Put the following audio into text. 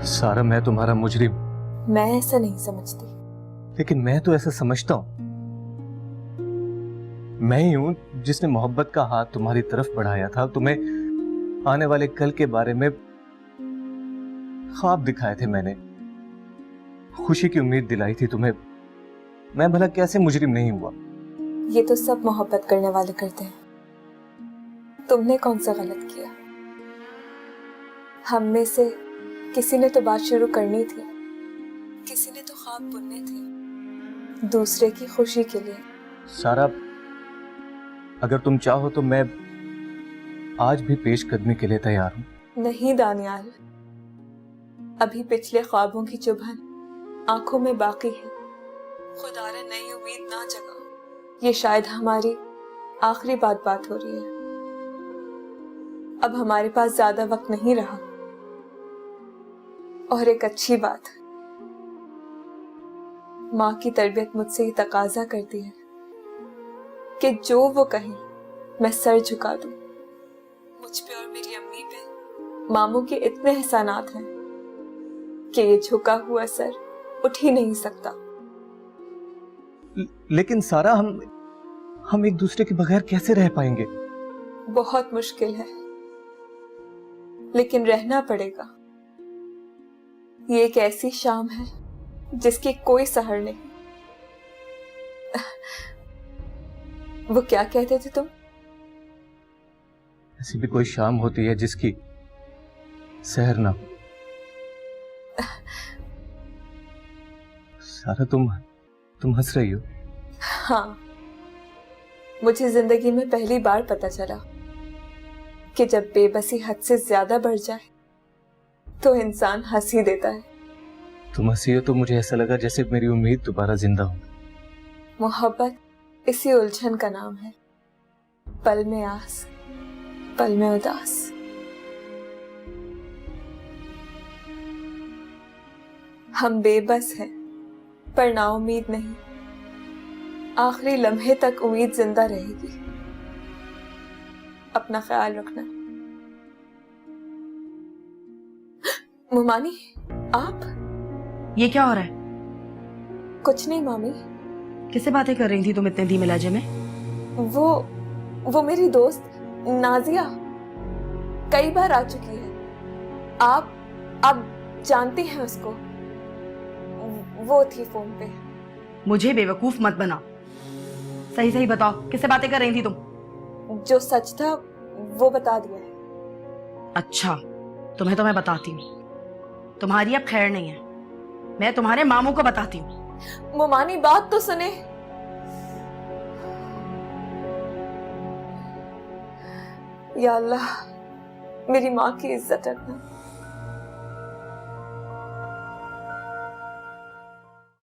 सारा, मैं तुम्हारा मुजरिम। मैं ऐसा नहीं समझती। लेकिन मैं तो ऐसा समझता हूं। मैं ही हूं जिसने मोहब्बत का हाथ तुम्हारी तरफ बढ़ाया था, तुम्हें आने वाले कल के बारे में ख्वाब दिखाए थे मैंने, खुशी की उम्मीद दिलाई थी तुम्हें। मैं भला कैसे मुजरिम नहीं हुआ? ये तो सब मोहब्बत करने वाले करते हैं। तुमने कौन सा गलत किया? हम में से किसी ने तो बात शुरू करनी थी, किसी ने तो ख्वाब बुनने थे दूसरे की खुशी के लिए। सारा, अगर तुम चाहो तो मैं आज भी पेशकदमी के लिए तैयार हूं। नहीं दानियाल, अभी पिछले ख्वाबों की चुभन आंखों में बाकी है। खुदा रे नई उम्मीद ना जगाओ। ये शायद हमारी आखिरी बात हो रही है। अब हमारे पास ज्यादा वक्त नहीं रहा। और एक अच्छी बात, माँ की तरबियत मुझसे ये तकाजा करती है कि जो वो कहें मैं सर झुका दूं। मुझ पे और मेरी अम्मी पे मामू के इतने एहसानात हैं कि ये झुका हुआ सर उठ ही नहीं सकता। लेकिन सारा, हम एक दूसरे के बगैर कैसे रह पाएंगे? बहुत मुश्किल है, लेकिन रहना पड़ेगा। ये एक ऐसी शाम है जिसकी कोई सहर नहीं। वो क्या कहते थे तुम? ऐसी भी कोई शाम होती है जिसकी सहर ना हो। सारा, तुम हंस रही हो? हाँ, मुझे जिंदगी में पहली बार पता चला कि जब बेबसी हद से ज्यादा बढ़ जाए तो इंसान हंस ही देता है। तुम हंसी हो तो मुझे ऐसा लगा जैसे मेरी उम्मीद दोबारा जिंदा हो। मोहब्बत इसी उलझन का नाम है। पल में आस, पल में उदास। हम बेबस हैं पर नाउम्मीद नहीं। आखिरी लम्हे तक उम्मीद जिंदा रहेगी। अपना ख्याल रखना। मुमानी, आप? ये क्या हो रहा है? कुछ नहीं मामी। किससे बातें कर रही थी तुम इतने धीमे लहजे में? वो मेरी दोस्त नाजिया कई बार आ चुकी है। आप जानती हैं उसको? वो थी फोन पे। मुझे बेवकूफ मत बना। सही सही बताओ, किससे बातें कर रही थी तुम? जो सच था वो बता दिया है। अच्छा, तुम्हें तो मैं बताती हूँ। तुम्हारी अब खैर नहीं है। मैं तुम्हारे मामू को बताती हूँ। मुमानी, बात तो सुने। या अल्लाह, मेरी माँ की इज्जत रखना।